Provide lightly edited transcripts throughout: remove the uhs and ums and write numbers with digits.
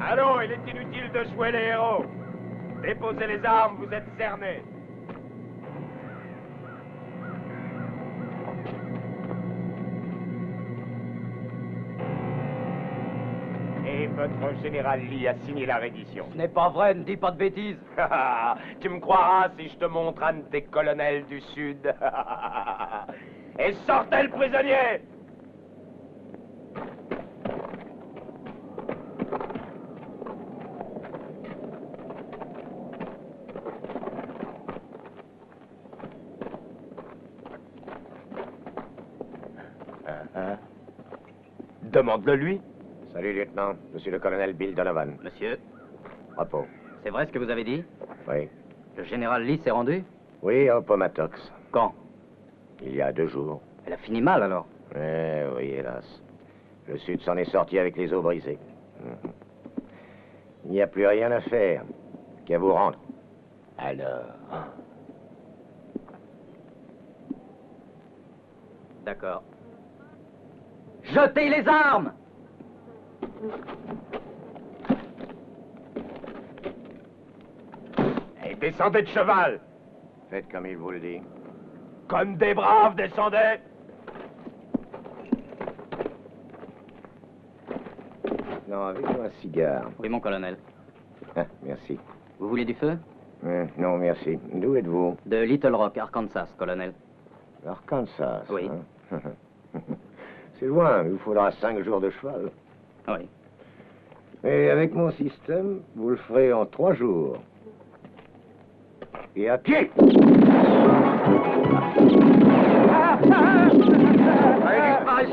Allons, il est inutile de jouer les héros. Déposez les armes, vous êtes cernés. Et votre général Lee a signé la reddition. Ce n'est pas vrai, ne dis pas de bêtises. Tu me croiras si je te montre un de tes colonels du Sud. Et sortez le prisonnier! Demande-le lui. Salut, lieutenant. Je suis le colonel Bill Donovan. Monsieur, Repos. c'est vrai ce que vous avez dit? Oui. Le général Lee s'est rendu? Oui, au Pomatox. Quand? Il y a 2 jours. Elle a fini mal, alors. Oui, hélas. Le Sud s'en est sorti avec les os brisés. Il n'y a plus rien à faire qu'à vous rendre. Alors... D'accord. Jetez les armes! Et descendez de cheval. Faites comme il vous le dit. Comme des braves, descendez. Non, avec moi un cigare. Oui, mon colonel. Ah, merci. Vous voulez du feu? Non, merci. D'où êtes-vous? De Little Rock, Arkansas, colonel. Arkansas. Oui. Hein? C'est loin, il vous faudra 5 jours de cheval. Oui. Et avec mon système, vous le ferez en 3 jours. Et à pied.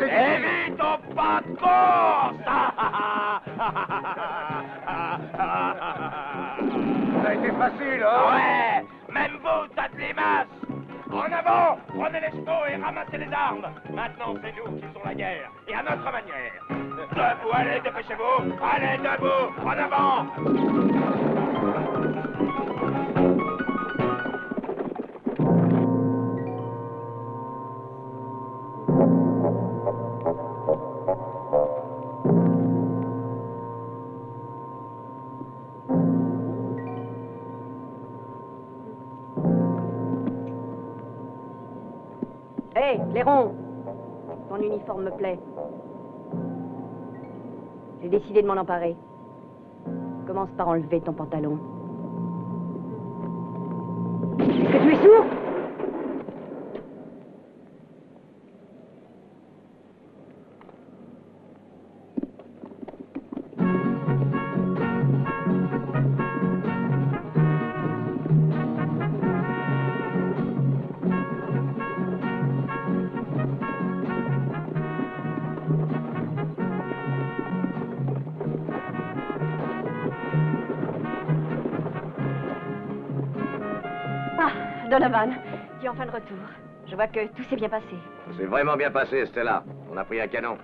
Évite au pas de course. Ça a été facile, hein? Ouais. Même vous, ça de limaces. En avant, prenez les chevaux et ramassez les armes. Maintenant, c'est nous qui faisons la guerre, et à notre manière. Debout, allez, dépêchez-vous. Allez, debout, en avant. Hé, Clairon! Ton uniforme me plaît. J'ai décidé de m'en emparer. Commence par enlever ton pantalon. Est-ce que tu es sourd? Donovan, tu es enfin de retour. Je vois que tout s'est bien passé. C'est vraiment bien passé, Stella. On a pris un canon.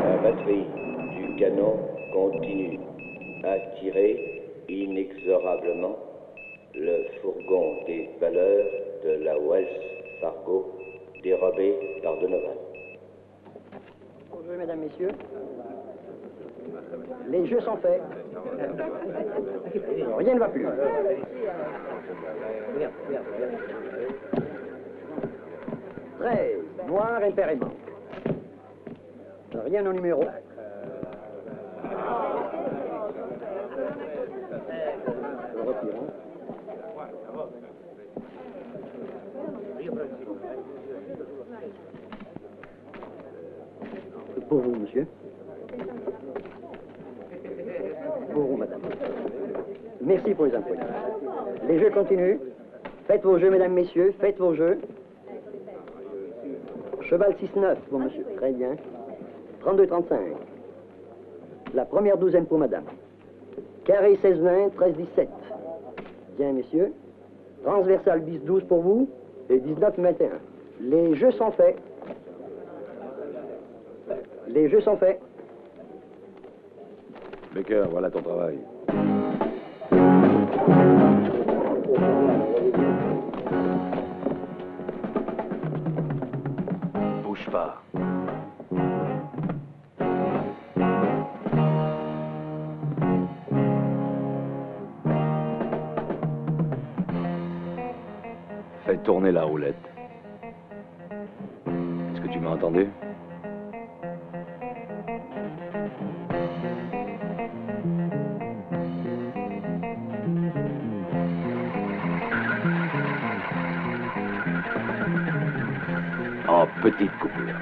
La batterie du canon continue à tirer inexorablement le fourgon des valeurs de la Wells Fargo dérobé par Donovan. Bonjour, mesdames, messieurs. Les jeux sont faits. Rien ne va plus. 13, noir impairément. Rien au numéro. Le retirons. Pour vous, monsieur. Pour vous, madame. Merci pour les employés. Les jeux continuent. Faites vos jeux, mesdames, messieurs. Faites vos jeux. Cheval 6-9 pour monsieur. Très bien. 32-35. La première douzaine pour madame. Carré 16-20, 13-17. Bien, messieurs. Transversal 10-12 pour vous. Et 19-21. Les jeux sont faits. Les jeux sont faits. Baker, voilà ton travail. Bouge pas. Fais tourner la roulette. Est-ce que tu m'as entendu? En petite coupure.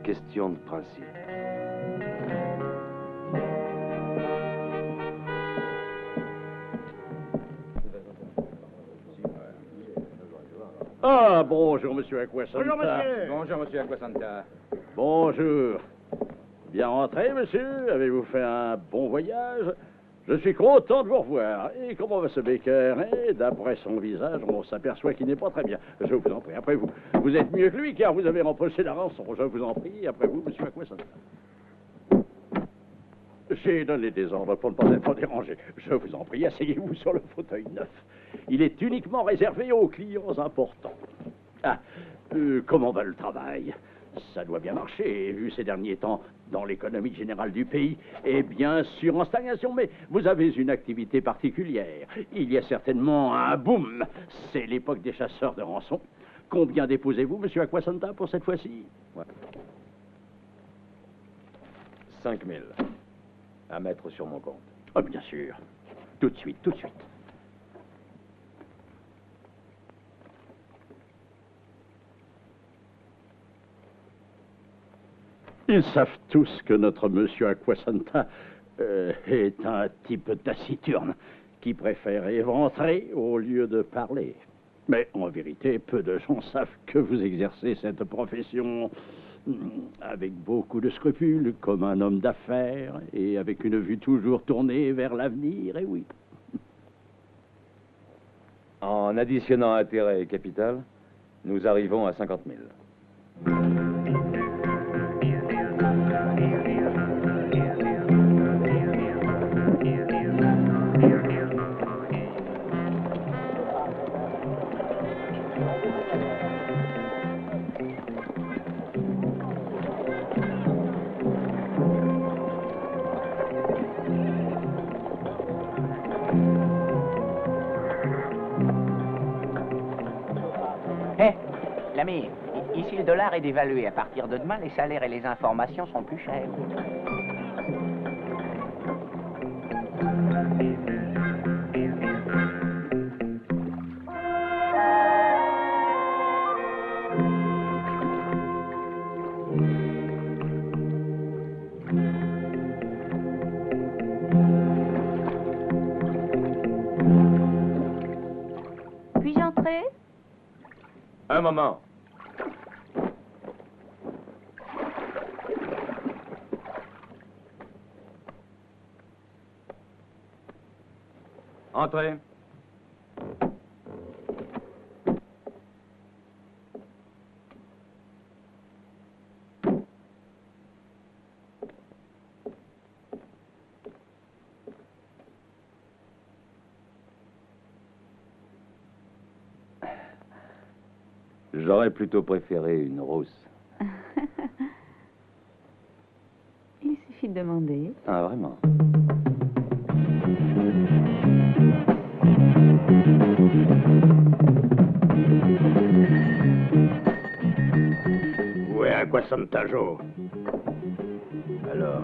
Question de principe. Ah, bonjour, monsieur Aquasanta. Bonjour, monsieur. Bonjour, monsieur Aquasanta. Bonjour. Bien rentré, monsieur? Avez-vous fait un bon voyage? Je suis content de vous revoir. Et comment va ce Baker? Eh, d'après son visage, on s'aperçoit qu'il n'est pas très bien. Je vous en prie, après vous. Vous êtes mieux que lui, car vous avez rempoché la rançon. Je vous en prie, après vous, monsieur Aquasanta. J'ai donné des ordres pour ne pas être dérangé. Je vous en prie, asseyez-vous sur le fauteuil neuf. Il est uniquement réservé aux clients importants. Ah, comment va le travail? Ça doit bien marcher, vu ces derniers temps, dans l'économie générale du pays, et bien sûr en stagnation, mais vous avez une activité particulière. Il y a certainement un boom. C'est l'époque des chasseurs de rançon. Combien déposez-vous, monsieur Aquasanta, pour cette fois-ci? Ouais. 5 000. À mettre sur mon compte. Oh, bien sûr. Tout de suite, tout de suite. Ils savent tous que notre monsieur Aquasanta est un type taciturne qui préfère éventrer au lieu de parler. Mais en vérité, peu de gens savent que vous exercez cette profession avec beaucoup de scrupules, comme un homme d'affaires, et avec une vue toujours tournée vers l'avenir, et oui. En additionnant intérêt et capital, nous arrivons à 50 000. L'ami, ici le dollar est dévalué. À partir de demain, les salaires et les informations sont plus chers. Puis-je entrer? Un moment. Entrez. J'aurais plutôt préféré une rousse. Il suffit de demander. Ah, vraiment? Où est Aquasanta Joe? Alors,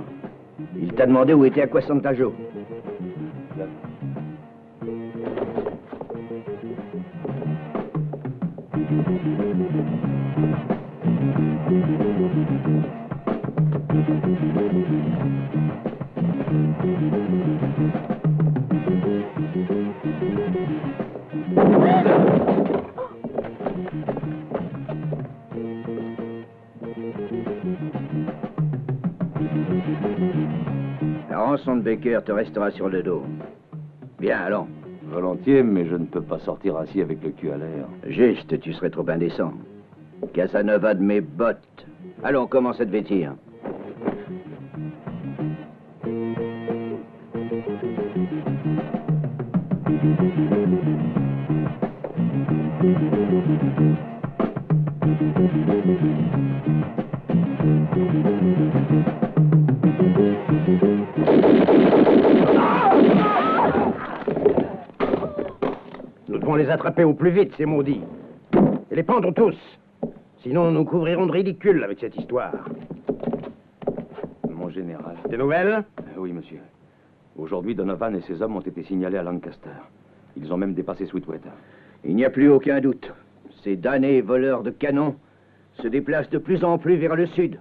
il t'a demandé où était Aquasanta Joe. La rançon de Baker te restera sur le dos. Bien, allons. Volontiers, mais je ne peux pas sortir ainsi avec le cul à l'air. Juste, tu serais trop indécent. Casanova de mes bottes. Allons, commence à te vêtir. Nous devons les attraper au plus vite, ces maudits. Et les pendre tous. Sinon, nous couvrirons de ridicule avec cette histoire. Mon général. Des nouvelles? Oui, monsieur. Aujourd'hui, Donovan et ses hommes ont été signalés à Lancaster. Ils ont même dépassé Sweetwater. Il n'y a plus aucun doute. Ces damnés voleurs de canons se déplacent de plus en plus vers le sud.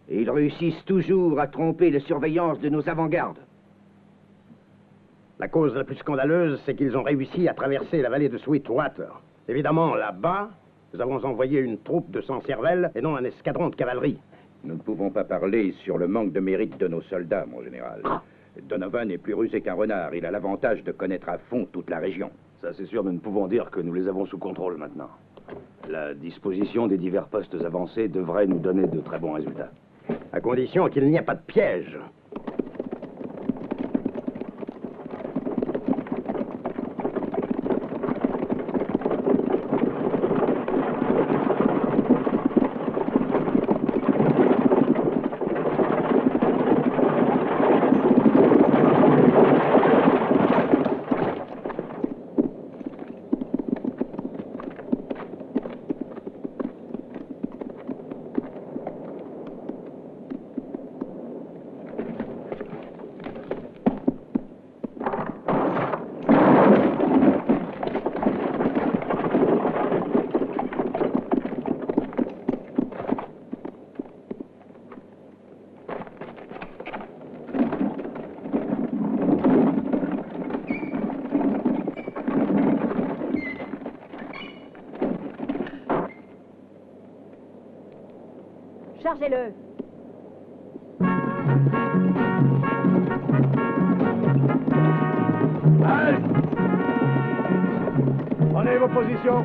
Et ils réussissent toujours à tromper les surveillances de nos avant-gardes. La cause la plus scandaleuse, c'est qu'ils ont réussi à traverser la vallée de Sweetwater. Évidemment, là-bas, nous avons envoyé une troupe de 100 cervelles et non un escadron de cavalerie. Nous ne pouvons pas parler sur le manque de mérite de nos soldats, mon général. Donovan est plus rusé qu'un renard. Il a l'avantage de connaître à fond toute la région. Ça, c'est sûr, nous ne pouvons dire que nous les avons sous contrôle maintenant. La disposition des divers postes avancés devrait nous donner de très bons résultats. À condition qu'il n'y ait pas de piège. Chargez-le. Halte! Prenez vos positions.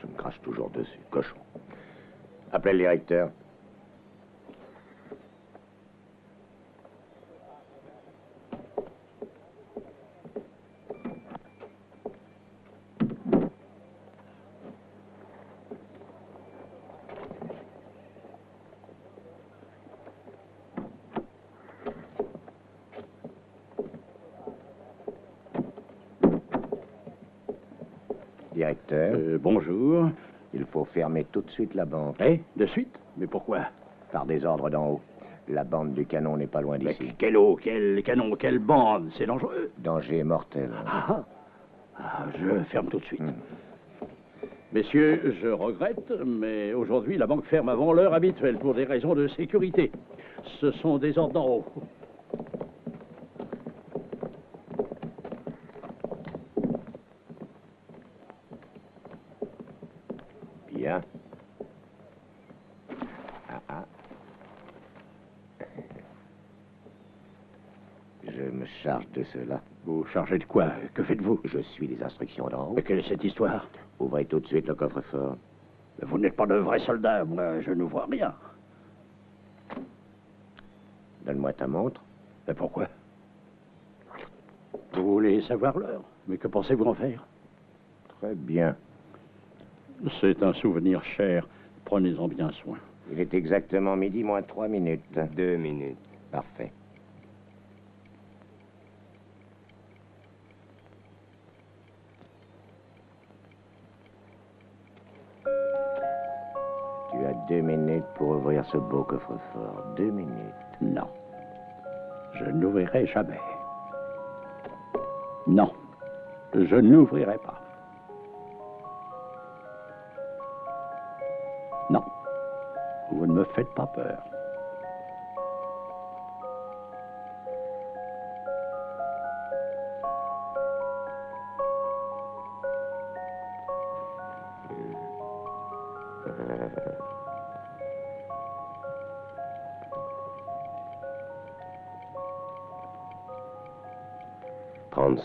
Je me crache toujours dessus, cochon. Appelez le directeur. Directeur. Bonjour. Il faut fermer tout de suite la banque. Eh, de suite? Mais pourquoi? Par des ordres d'en haut. La bande du canon n'est pas loin Mais d'ici. quelle eau, quel canon, quelle bande, c'est dangereux. Danger mortel. Je ferme tout de suite. Messieurs, je regrette, mais aujourd'hui, la banque ferme avant l'heure habituelle pour des raisons de sécurité. Ce sont des ordres d'en haut. Bien. Je me charge de cela. Vous chargez de quoi? Que faites-vous? Je suis les instructions d'en haut. Mais quelle est cette histoire? Ouvrez tout de suite le coffre-fort. Mais vous n'êtes pas de vrais soldats, moi, je ne vois rien. Donne-moi ta montre. Mais pourquoi? Vous voulez savoir l'heure? Mais que pensez-vous en faire? Très bien. C'est un souvenir cher. Prenez-en bien soin. Il est exactement midi moins 3 minutes. 2 minutes. Parfait. Tu as 2 minutes pour ouvrir ce beau coffre-fort. 2 minutes. Non. Je n'ouvrirai jamais. Non. Je n'ouvrirai pas. Non. Vous ne me faites pas peur.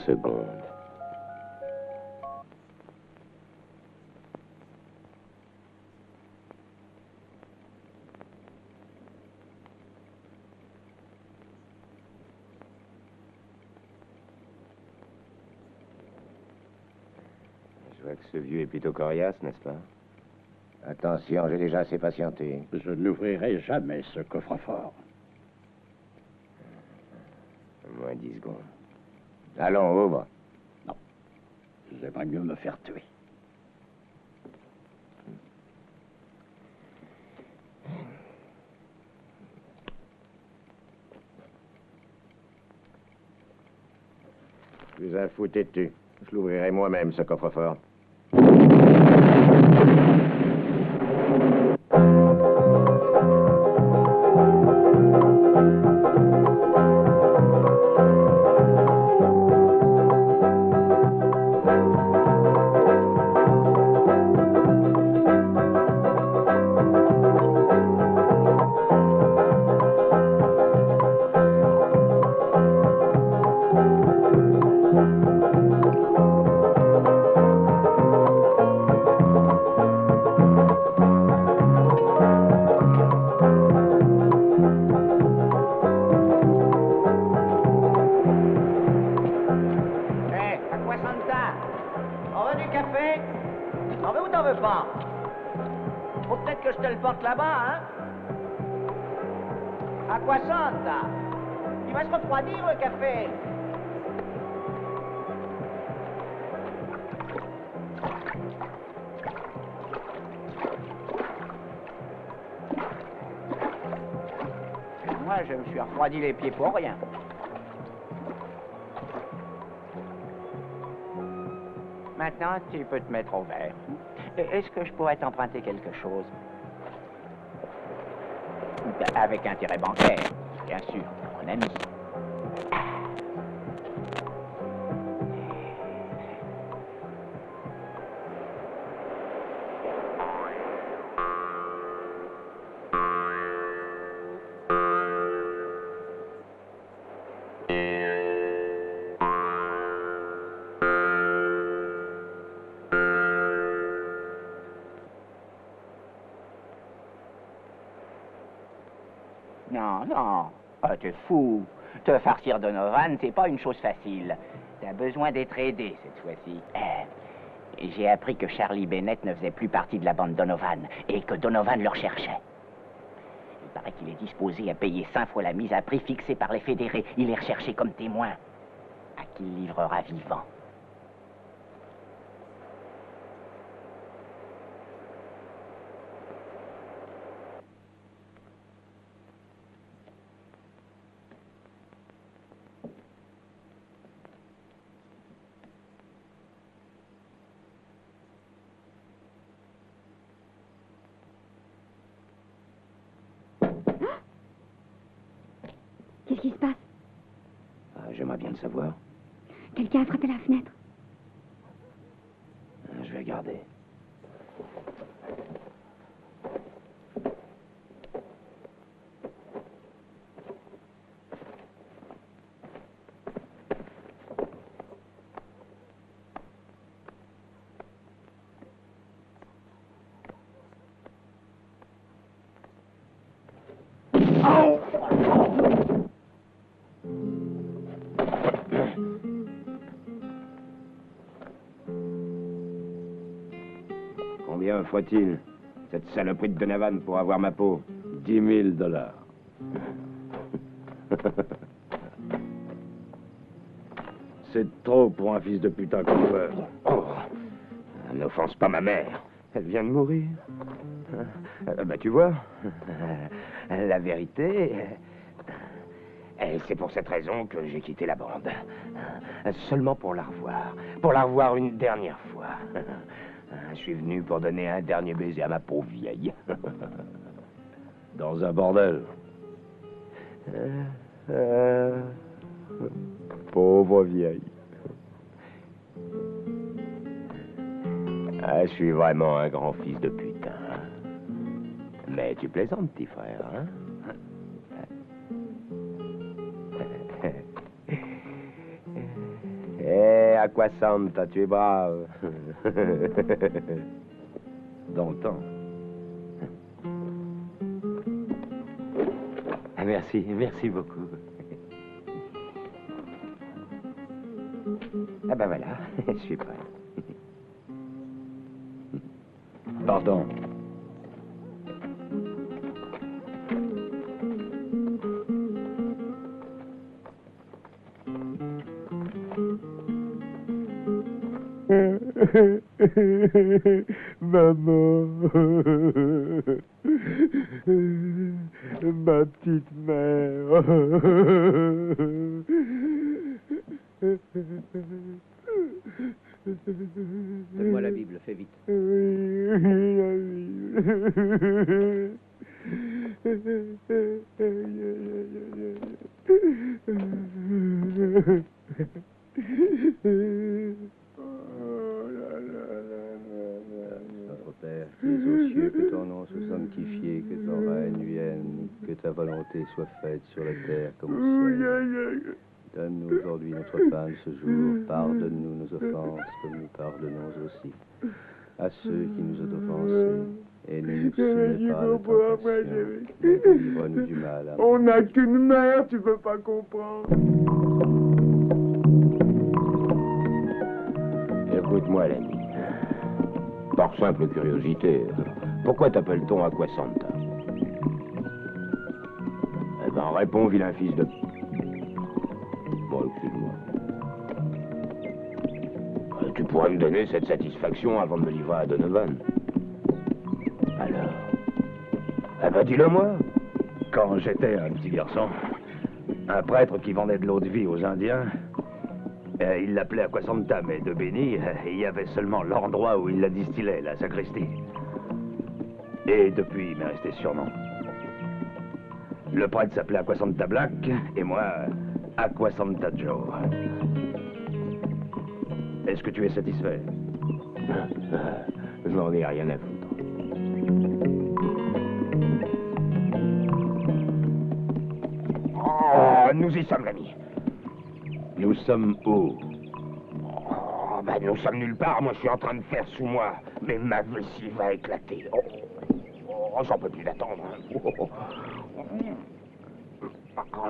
Secondes. Je vois que ce vieux est plutôt coriace, n'est-ce pas? Attention, j'ai déjà assez patienté. Je n'ouvrirai jamais ce coffre-fort. Moins 10 secondes. Allons, ouvre. Non. J'aimerais mieux me faire tuer. Tu es un fou têtu. Je l'ouvrirai moi-même, ce coffre-fort. pas. Faut peut-être que je te le porte là-bas, hein? À quoi ça, il va se refroidir, le café. Moi, je me suis refroidi les pieds pour rien. Maintenant, tu peux te mettre au vert. Est-ce que je pourrais t'emprunter quelque chose? Avec intérêt bancaire, bien sûr, mon ami. Non, non, t'es fou. Te farcir Donovan, c'est pas une chose facile. T'as besoin d'être aidé cette fois-ci. J'ai appris que Charlie Bennett ne faisait plus partie de la bande Donovan et que Donovan le recherchait. Il paraît qu'il est disposé à payer 5 fois la mise à prix fixée par les fédérés. Il est recherché comme témoin, à qui il livrera vivant. Qu'est-ce qui se passe? J'aimerais bien le savoir. Quelqu'un a frappé la fenêtre. Je vais regarder. Combien faut-il, cette saloperie de Donovan, pour avoir ma peau? 10 000 $. C'est trop pour un fils de putain comme toi. Oh, n'offense pas ma mère. Elle vient de mourir. Bah, tu vois, la vérité, c'est pour cette raison que j'ai quitté la bande. Seulement pour la revoir. Pour la revoir une dernière fois. Je suis venu pour donner un dernier baiser à ma pauvre vieille. Dans un bordel. Pauvre vieille. Je suis vraiment un grand fils de putain. Mais tu plaisantes, petit frère, hein? À quoi Santa, tu es brave. Dans le temps. Merci, merci beaucoup. Ah ben voilà, je suis prêt. Pardon. Maman, ma petite mère. Donne-moi la Bible, fais vite. Notre Père, qui es aux cieux, que ton nom soit sanctifié, que ton règne vienne, que ta volonté soit faite sur la terre comme au ciel. Donne-nous aujourd'hui notre pain de ce jour. Pardonne-nous nos offenses, comme nous pardonnons aussi à ceux qui nous ont offensés. Et ne nous soumets pas à la tentation, mais délivre-nous du mal. Amen. On n'a qu'une mère, tu peux pas comprendre. Écoute-moi, l'ami. Par simple curiosité, pourquoi t'appelle-t-on Aquasanta? Eh ben, réponds, vilain fils de... Bon, excuse-moi. Tu pourrais me donner cette satisfaction avant de me livrer à Donovan. Alors? Eh ben, dis-le-moi. Quand j'étais un petit garçon, un prêtre qui vendait de l'eau de vie aux Indiens, il l'appelait Aquasanta, mais de béni, il y avait seulement l'endroit où il la distillait, la sacristie. Et depuis, il m'est resté ce surnom. Le prêtre s'appelait Aquasanta Black, et moi, Aquasanta Joe. Est-ce que tu es satisfait? Je n'en ai rien à foutre. Oh, nous y sommes, l'ami. Nous sommes où? Oh, ben nous sommes nulle part. Moi, je suis en train de faire sous moi. Mais ma vessie va éclater. Oh, j'en peux plus d'attendre.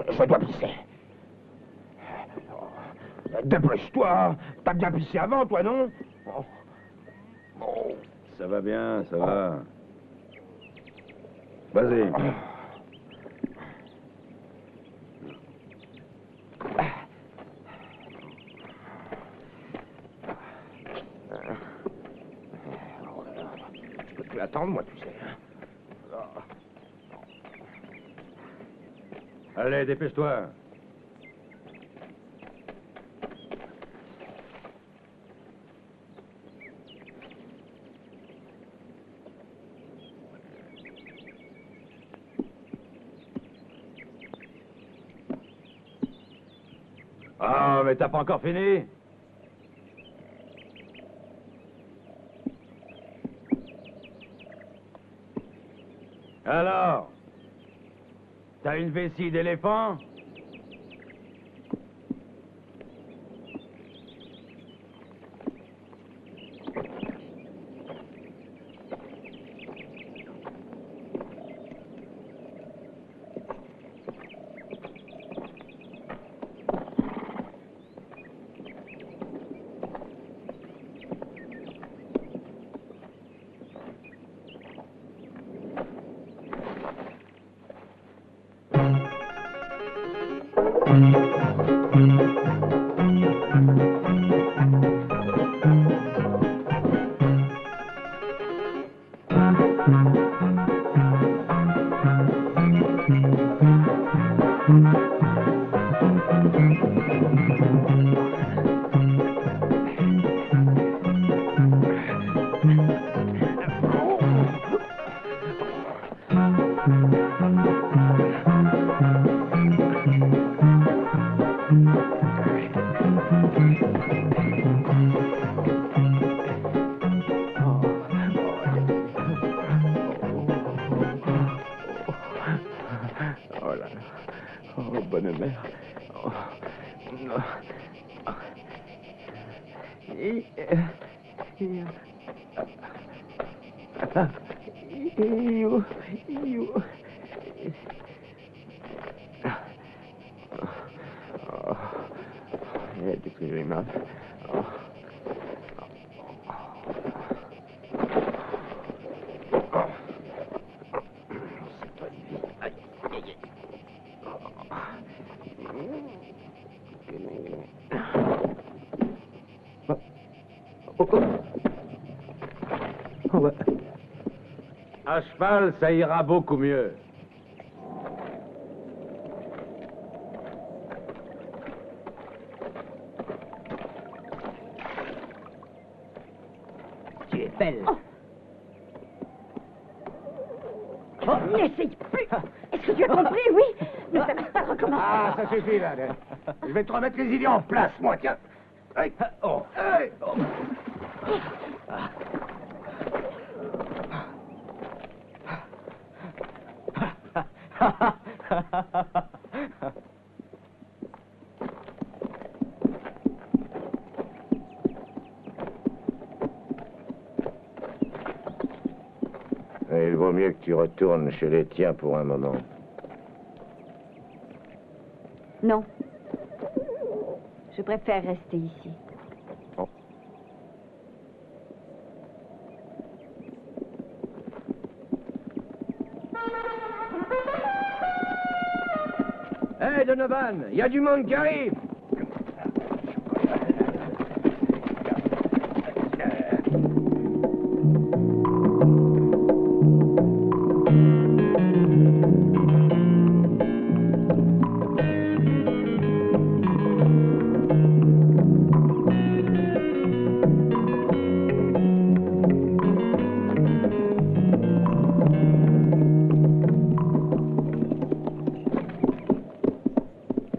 Je dois pisser. Dépêche-toi. T'as bien pissé avant, toi, non? Ça va bien, ça va. Vas-y. Je peux plus attendre, moi, tu sais. Allez, dépêche-toi. Ah, mais t'as pas encore fini? Alors? T'as une vessie d'éléphant? Bonne mère. Oh. Qu'est-ce que j'ai mal. À cheval, ça ira beaucoup mieux. Tu es belle. Oh, n'essaye plus. Est-ce que tu as compris, oui? Ne t'avais pas recommencer. Ah, ça suffit, là. Je vais te remettre les idées en place, moi, tiens. Hey. Oh. Hey. Oh. Il vaut mieux que tu retournes chez les tiens pour un moment. Non. Je préfère rester ici. Oh. Donovan. Il y a du monde qui arrive.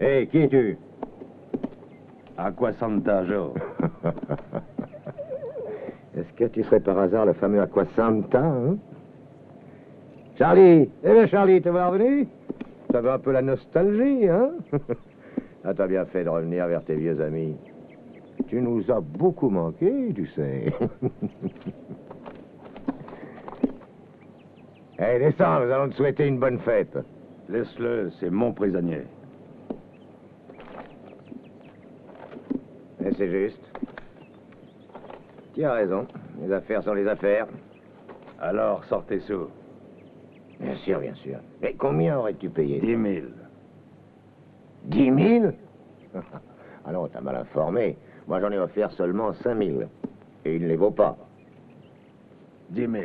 Hé, qui es-tu? Aquasanta Joe. Est-ce que tu serais par hasard le fameux Aquasanta, hein? Charlie! Eh bien, Charlie, te voilà revenu? Ça va un peu la nostalgie, hein? Ah, t'as bien fait de revenir vers tes vieux amis. Tu nous as beaucoup manqué, tu sais. Hé, descends, nous allons te souhaiter une bonne fête. Laisse-le, c'est mon prisonnier. Et c'est juste. Tu as raison. Les affaires sont les affaires. Alors, sortez sous. Bien sûr, bien sûr. Mais combien aurais-tu payé? 10 000. 10 000? Ah non, t'as mal informé. Moi, j'en ai offert seulement 5 000. Et il ne les vaut pas. 10 000.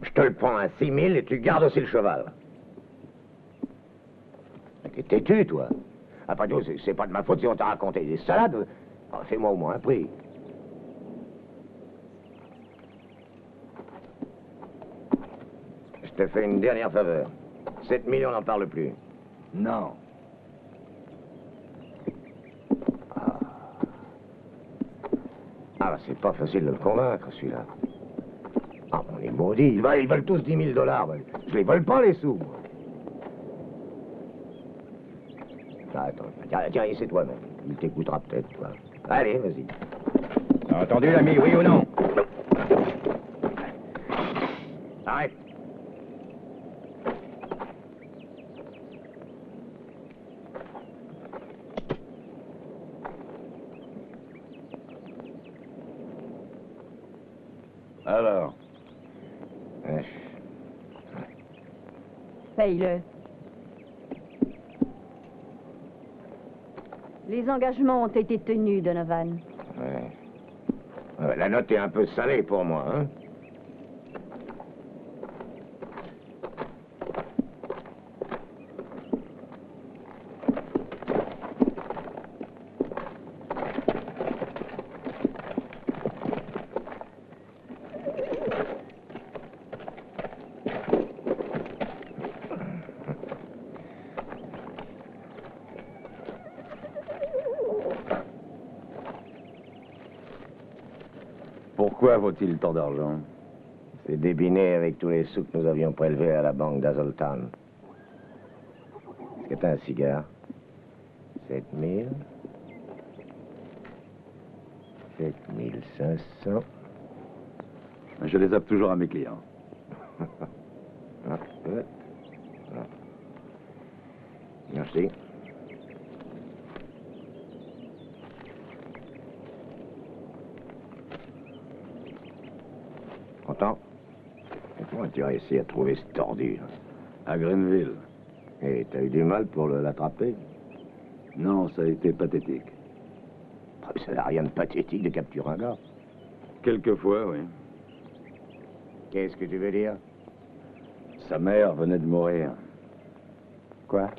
Je te le prends à 6 000 et tu gardes aussi le cheval. T'es têtu, toi. Après tout, c'est pas de ma faute si on t'a raconté des salades. Oh, fais-moi au moins un prix. Je te fais une dernière faveur. 7 000, on n'en parle plus. Non. Ah, c'est pas facile de le convaincre, celui-là. Ah, on est maudits. Ils veulent tous 10 000 $. Je les vole pas, les sous, moi. Ah, attends, tiens, c'est toi-même. Il t'écoutera peut-être, toi. Allez, vas-y. T'as entendu, l'ami, oui ou non? Arrête. Alors? Paye-le. Les engagements ont été tenus, Donovan. Ouais. La note est un peu salée pour moi, hein? Pourquoi vaut-il tant d'argent? C'est débiné avec tous les sous que nous avions prélevés à la banque d'Azoltan. Est-ce que t'as un cigare? 7 000. 7 500. Je les offre toujours à mes clients. Merci. Content? Et comment tu as réussi à trouver ce tordu? À Greenville. Et t'as eu du mal pour l'attraper? Non, ça a été pathétique. Ça n'a rien de pathétique de capturer un gars. Quelquefois, oui. Qu'est-ce que tu veux dire? Sa mère venait de mourir. Quoi?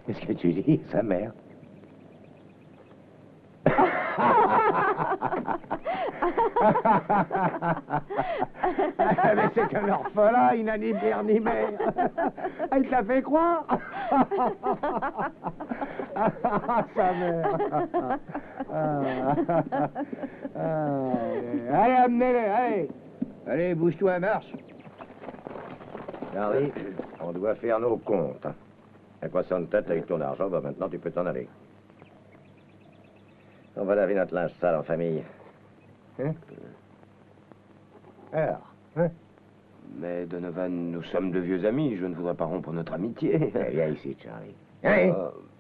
Qu'est-ce que tu dis, sa mère? Mais c'est un orphelin, il n'a ni père ni mère. Il te l'a fait croire? Sa mère. Allez, amenez-le, allez. Allez, bouge-toi, marche. Charlie, on doit faire nos comptes. À quoi ça de tête avec ton argent? Bah maintenant, tu peux t'en aller. On va laver notre linge sale en famille. Hein? Alors, hein? Mais Donovan, nous sommes de vieux amis. Je ne voudrais pas rompre notre amitié. Eh, viens ici, Charlie. Hein?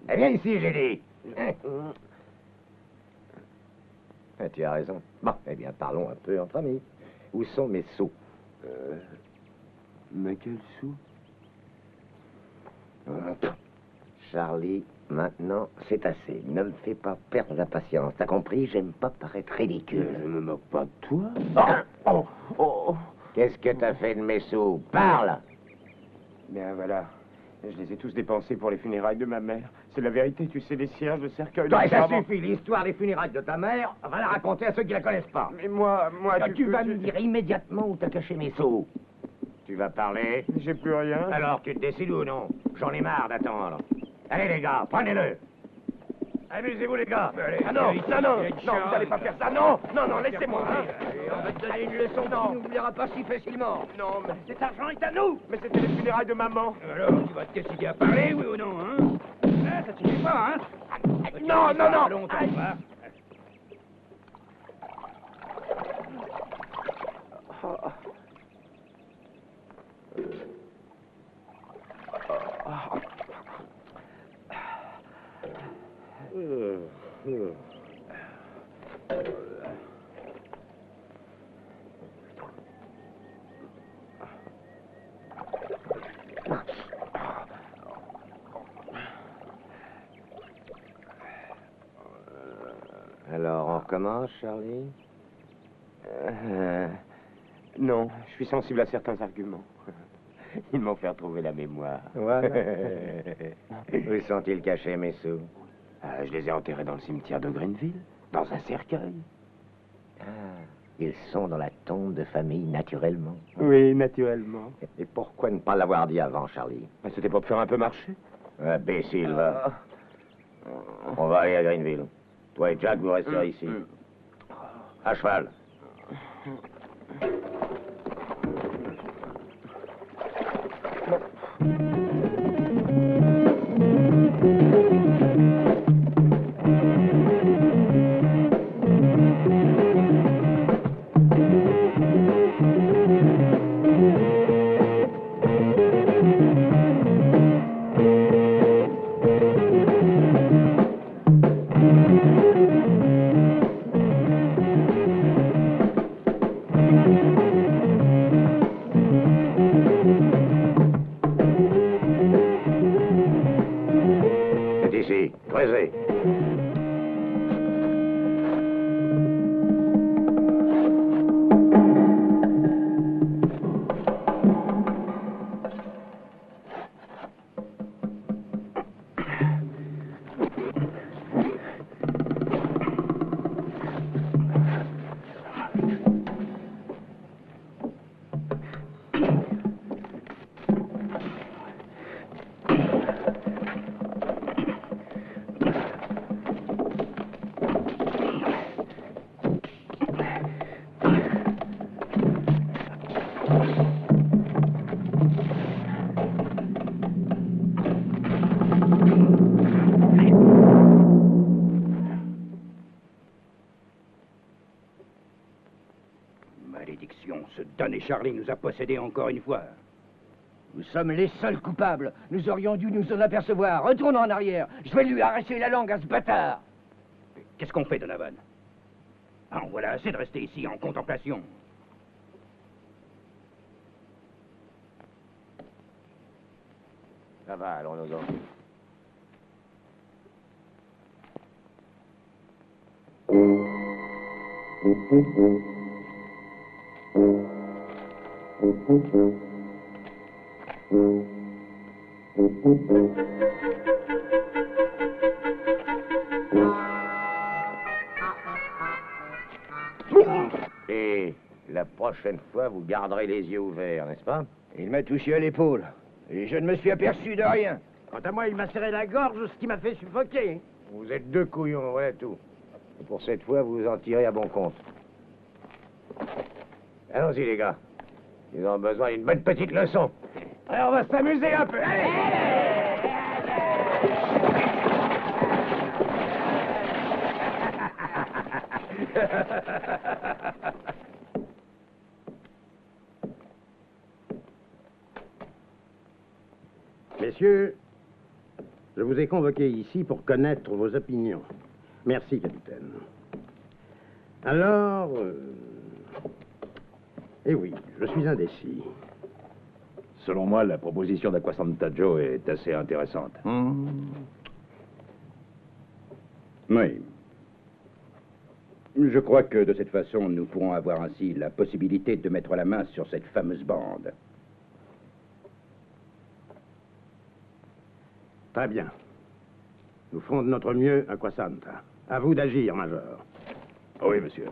Eh, viens ici, j'ai dit. Hein? Tu as raison. Bon, eh bien, parlons un peu entre amis. Où sont mes sous? Mais quel sou? Charlie, maintenant, c'est assez. Ne me fais pas perdre la patience. T'as compris? J'aime pas paraître ridicule. Je me moque pas de toi. Qu'est-ce que t'as fait de mes sous? Parle! Bien voilà. Je les ai tous dépensés pour les funérailles de ma mère. C'est la vérité, tu sais, les cierges, le cercueil... Toi, le ça serment. suffit. L'histoire des funérailles de ta mère, va la raconter à ceux qui la connaissent pas. Mais moi, Tu vas me dire immédiatement où t'as caché mes sous. Tu vas parler? J'ai plus rien. Alors, tu te décides ou non? J'en ai marre d'attendre. Allez, les gars, prenez-le. Amusez-vous, les gars. Allez, Ah non, non, vous allez pas faire ça. Non, laissez-moi. On va te donner une leçon qui n'oubliera pas si facilement. Non, mais Cet argent est à nous. Mais c'était les funérailles de maman. Alors, tu vas te décider à parler, oui ou non, hein? Ça te suffit pas, hein? Non. Allons, t'en vas. Alors, on recommence, Charlie? Non, je suis sensible à certains arguments. Ils m'ont fait retrouver la mémoire. Voilà. Où sont-ils cachés, mes sous? Je les ai enterrés dans le cimetière de Greenville, dans un cercueil. Ah, ils sont dans la tombe de famille, naturellement. Oui, naturellement. Et pourquoi ne pas l'avoir dit avant, Charlie? C'était pour te faire un peu marcher. Imbécile, va. On va aller à Greenville. Toi et Jack, vous resterez ici. À cheval. C'est ici. Creusez. Malédiction, ce damné Charlie nous a possédés encore une fois. Nous sommes les seuls coupables. Nous aurions dû nous en apercevoir. Retournons en arrière. Je vais lui arracher la langue à ce bâtard. Qu'est-ce qu'on fait, Donovan? Ah, voilà assez de rester ici en contemplation. Ça va, allons-nous-en. Et la prochaine fois, vous garderez les yeux ouverts, n'est-ce pas? Il m'a touché à l'épaule. Et je ne me suis aperçu de rien. Quant à moi, il m'a serré la gorge, ce qui m'a fait suffoquer. Vous êtes deux couillons, voilà tout. Et pour cette fois, vous vous en tirez à bon compte. Allons-y, les gars. Ils ont besoin d'une bonne petite leçon. Alors, on va s'amuser un peu. Allez! Messieurs, je vous ai convoqués ici pour connaître vos opinions. Merci, capitaine. Alors... Eh oui, je suis indécis. Selon moi, la proposition d'Acquasanta Joe est assez intéressante. Oui. Je crois que de cette façon, nous pourrons avoir ainsi la possibilité de mettre la main sur cette fameuse bande. Très bien. Nous ferons de notre mieux, Acquasanta. À vous d'agir, Major. Oui, monsieur.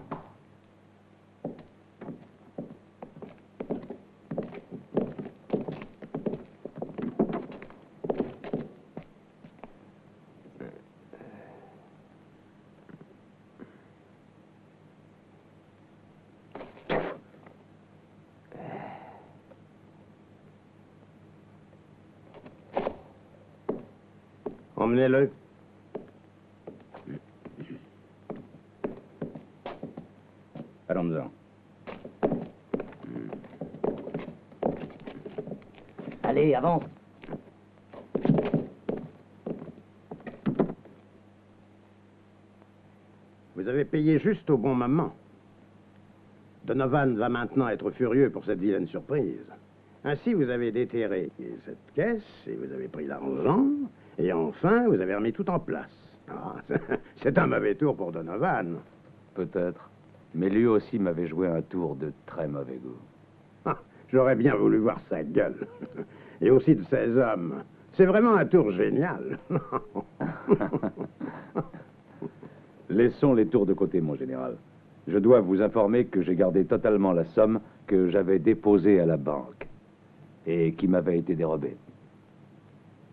Emmenez-le. Allons-en. Allez, avance. Vous avez payé juste au bon moment. Donovan va maintenant être furieux pour cette vilaine surprise. Ainsi, vous avez déterré cette caisse et vous avez pris l'argent. Et enfin, vous avez remis tout en place. Ah, c'est un mauvais tour pour Donovan. Peut-être. Mais lui aussi m'avait joué un tour de très mauvais goût. Ah, j'aurais bien voulu voir sa gueule. Et aussi de ses hommes. C'est vraiment un tour génial. Laissons les tours de côté, mon général. Je dois vous informer que j'ai gardé totalement la somme que j'avais déposée à la banque et qui m'avait été dérobée.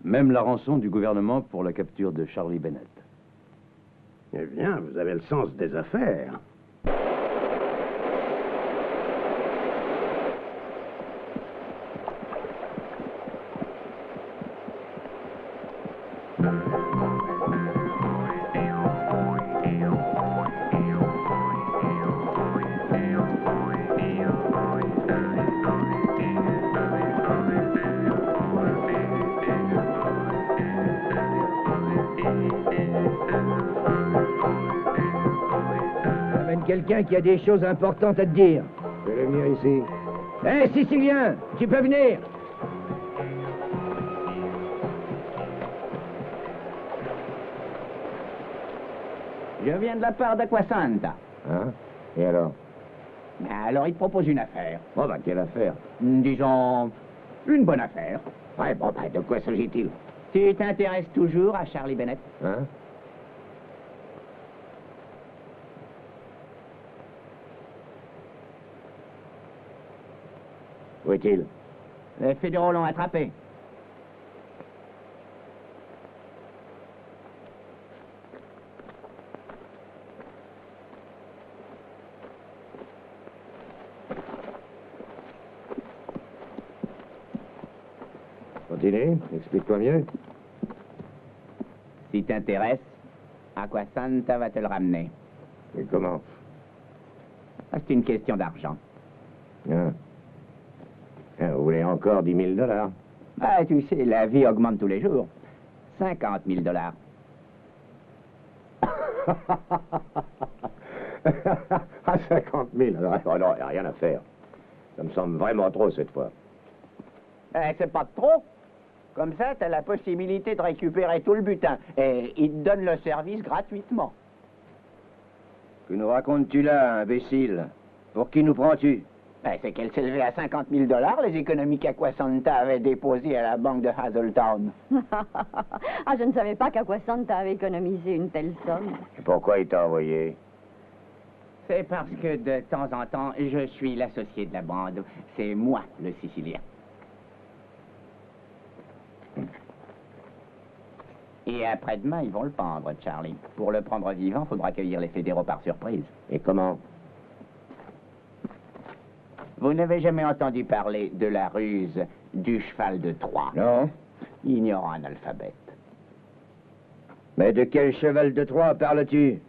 Même la rançon du gouvernement pour la capture de Charlie Bennett. Eh bien, vous avez le sens des affaires. Quelqu'un qui a des choses importantes à te dire. Je vais venir ici. Hé, Sicilien, tu peux venir. Je viens de la part d'Acquasanta. Hein? Et alors? Alors, il te propose une affaire. Oh, bah, quelle affaire? Disons, une bonne affaire. Ouais, bon, bah, de quoi s'agit-il? Tu t'intéresses toujours à Charlie Bennett? Hein? Où est-il? Les fédéraux l'ont attrapé. Continue, explique-toi mieux. Si t'intéresse, Acquasanta va te le ramener. Et comment? C'est une question d'argent. Hein? Vous voulez encore 10 000 $? Ah, tu sais, la vie augmente tous les jours. 50 000 $. À 50 000. Oh non, il n'y a rien à faire. Ça me semble vraiment trop cette fois. C'est pas trop. Comme ça, t'as la possibilité de récupérer tout le butin. Et ils te donnent le service gratuitement. Que nous racontes-tu là, imbécile? Pour qui nous prends-tu? C'est qu'elle s'élevait à 50 000 $, les économies qu'Acquasanta avait déposées à la banque de Hazeltown. Ah, je ne savais pas qu'Acquasanta avait économisé une telle somme. Et pourquoi il t'a envoyé? C'est parce que de temps en temps, je suis l'associé de la bande. C'est moi, le Sicilien. Et après-demain, ils vont le pendre, Charlie. Pour le prendre vivant, faudra accueillir les fédéraux par surprise. Et comment? Vous n'avez jamais entendu parler de la ruse du cheval de Troie? Non. Ignorant analphabète. Mais de quel cheval de Troie parles-tu?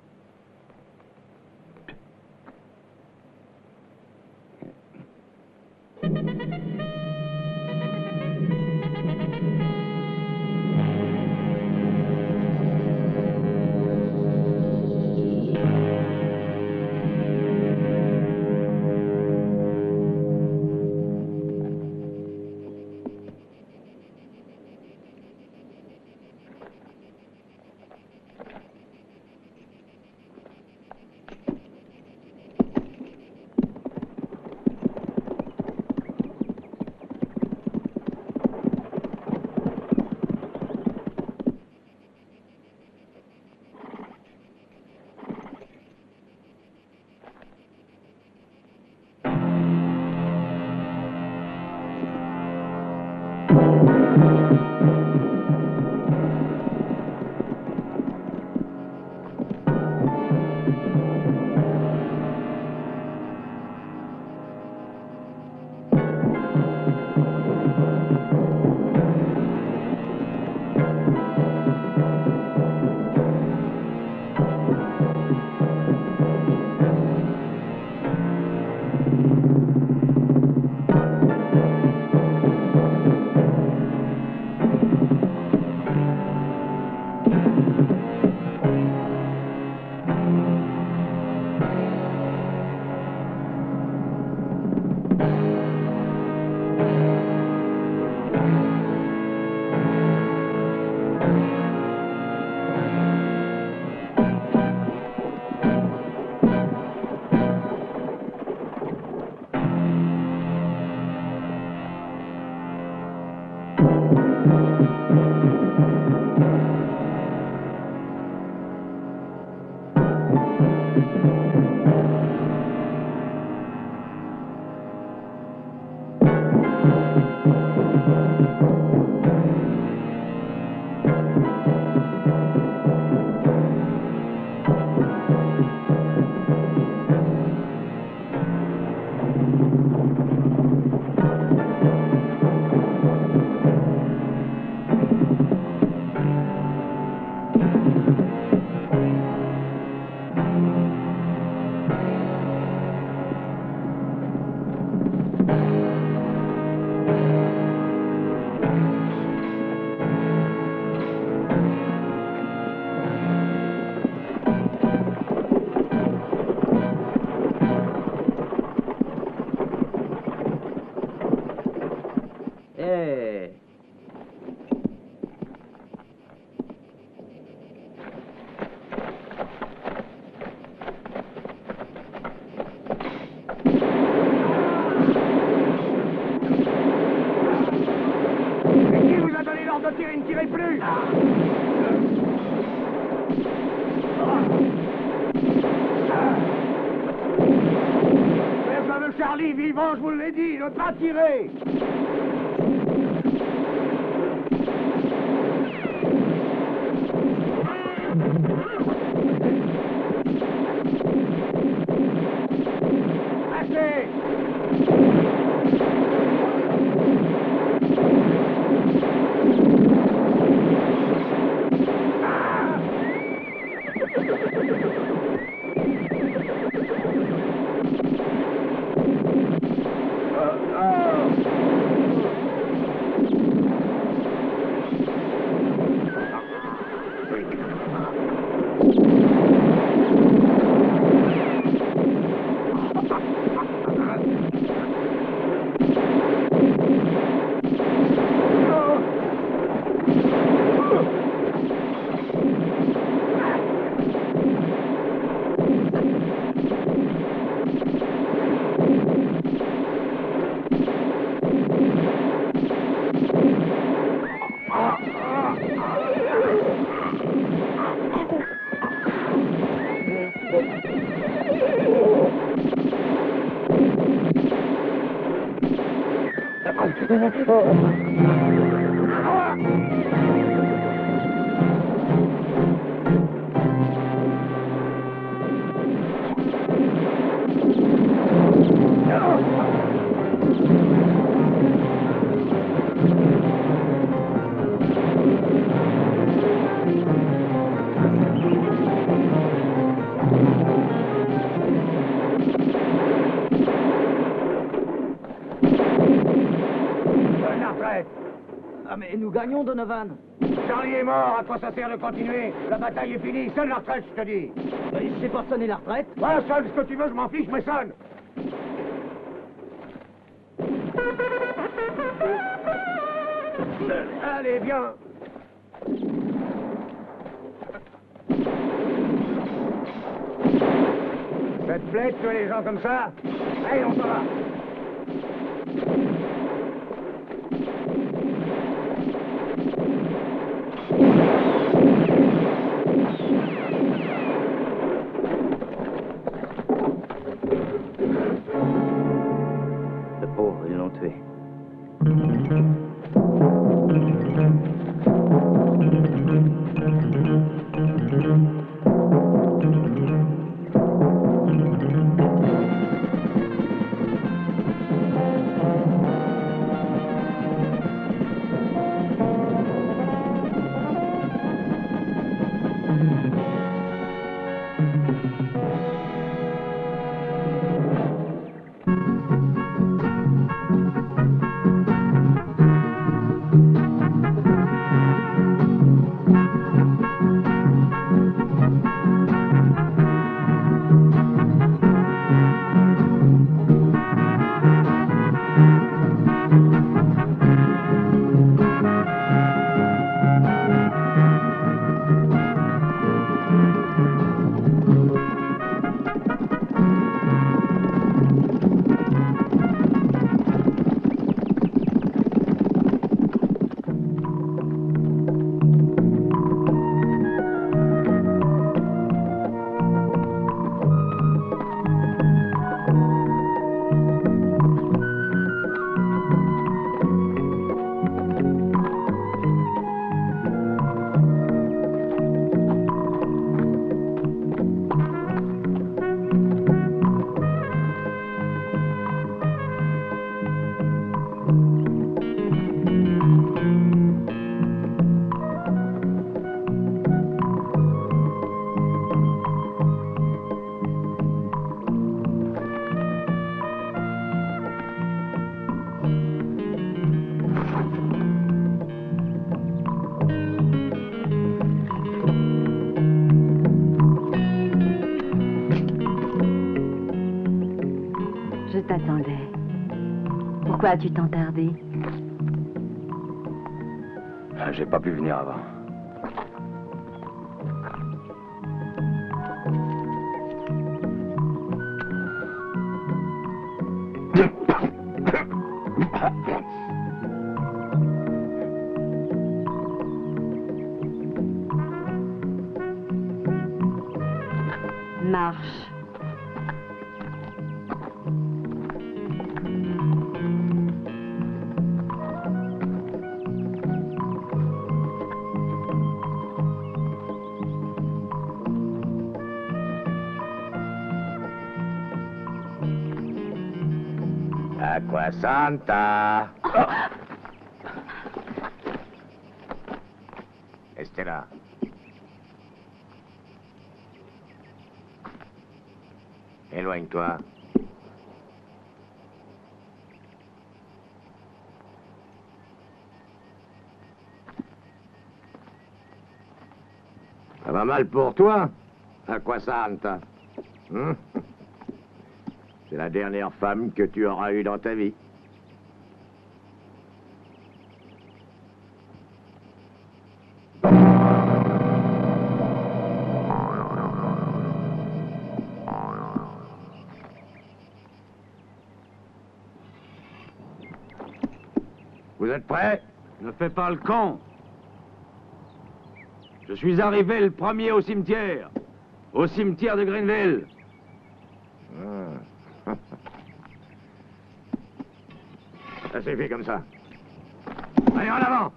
Ne tirez plus! Le fameux Charlie vivant, je vous l'ai dit, ne pas tirer! Assez! Ah mais nous gagnons, Donovan. Charlie est mort, à quoi ça sert de continuer? La bataille est finie, sonne la retraite, je te dis. Je sais pas sonner la retraite. Voilà, sonne ce que tu veux, je m'en fiche, mais sonne. Allez, viens. Ça te plaît de tuer les gens comme ça? Allez, on s'en va. Le pauvre, ils l'ont tué. Pourquoi as-tu tant tardé? J'ai pas pu venir avant. Marche. Acqua Santa. Estella. Éloigne-toi. Ça va mal pour toi, Acqua Santa. C'est la dernière femme que tu auras eue dans ta vie. Vous êtes prêts? Ne fais pas le con. Je suis arrivé le premier au cimetière de Greenville. Ça suffit comme ça. Allez, en avant!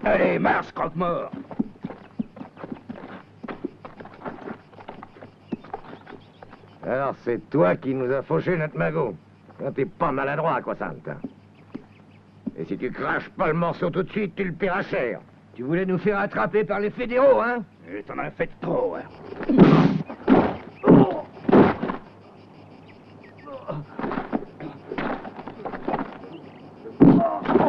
Allez, marche, croque-mort! Alors, c'est toi qui nous as fauché notre magot. T'es pas maladroit, quoi, Santa. Et si tu craches pas le morceau tout de suite, tu le paieras cher. Tu voulais nous faire attraper par les fédéraux, hein? Et t'en as fait trop, hein?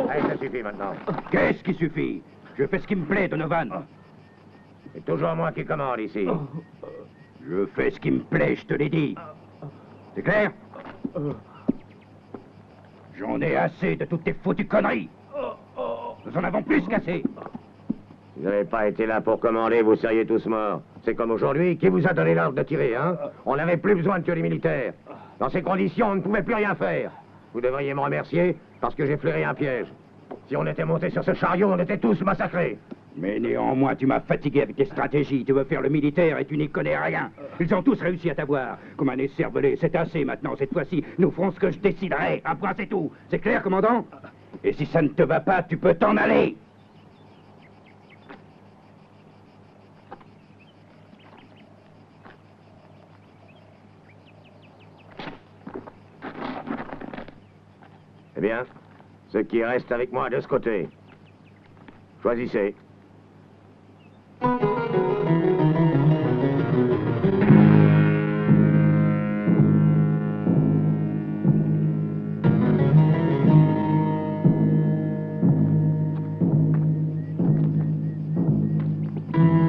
Allez, ça suffit maintenant. Qu'est-ce qui suffit? Je fais ce qui me plaît, Donovan. C'est toujours moi qui commande ici. Je fais ce qui me plaît, je te l'ai dit. C'est clair? J'en ai assez de toutes tes foutues conneries. Nous en avons plus qu'assez. Si vous n'avez pas été là pour commander, vous seriez tous morts. C'est comme aujourd'hui, qui vous a donné l'ordre de tirer, hein? On n'avait plus besoin de tuer les militaires. Dans ces conditions, on ne pouvait plus rien faire. Vous devriez me remercier parce que j'ai flairé un piège. Si on était monté sur ce chariot, on était tous massacrés. Mais néanmoins, tu m'as fatigué avec tes stratégies. Tu veux faire le militaire et tu n'y connais rien. Ils ont tous réussi à t'avoir. Comme un écervelé, c'est assez maintenant. Cette fois-ci, nous ferons ce que je déciderai. Un point, c'est tout. C'est clair, commandant? Et si ça ne te va pas, tu peux t'en aller. Eh bien, ceux qui restent avec moi de ce côté. Choisissez.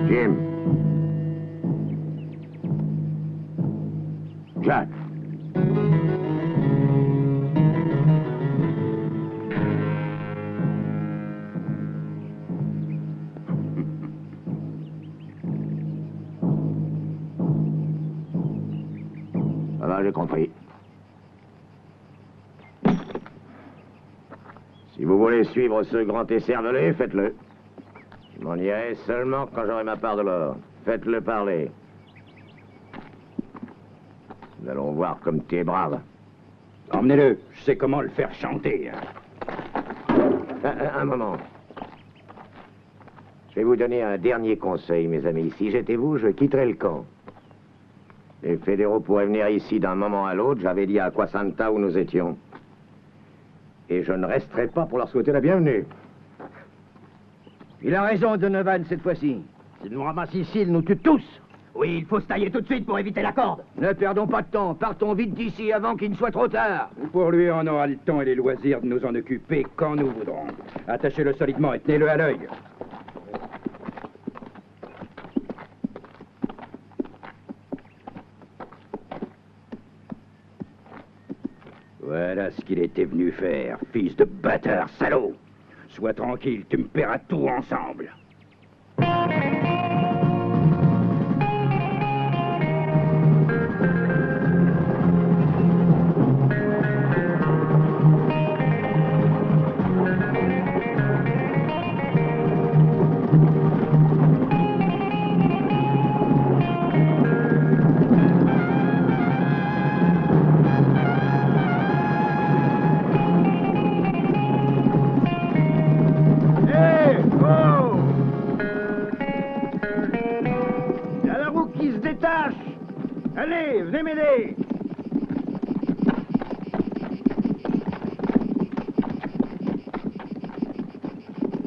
Jim. Jack. Voilà, j'ai compris. Si vous voulez suivre ce grand écervelé, faites-le. Je m'en irai seulement quand j'aurai ma part de l'or. Faites-le parler. Nous allons voir comme tu es brave. Emmenez-le. Je sais comment le faire chanter. Un moment. Je vais vous donner un dernier conseil, mes amis. Si j'étais vous, je quitterais le camp. Les fédéraux pourraient venir ici d'un moment à l'autre. J'avais dit à Acqua Santa où nous étions. Et je ne resterai pas pour leur souhaiter la bienvenue. Il a raison, Donovan, cette fois-ci. S'il nous ramasse ici, il nous tue tous. Oui, il faut se tailler tout de suite pour éviter la corde. Ne perdons pas de temps. Partons vite d'ici avant qu'il ne soit trop tard. Pour lui, on aura le temps et les loisirs de nous en occuper quand nous voudrons. Attachez-le solidement et tenez-le à l'œil. Voilà ce qu'il était venu faire, fils de bâtard salaud. Sois tranquille, tu me paieras tout ensemble. Allez, venez m'aider.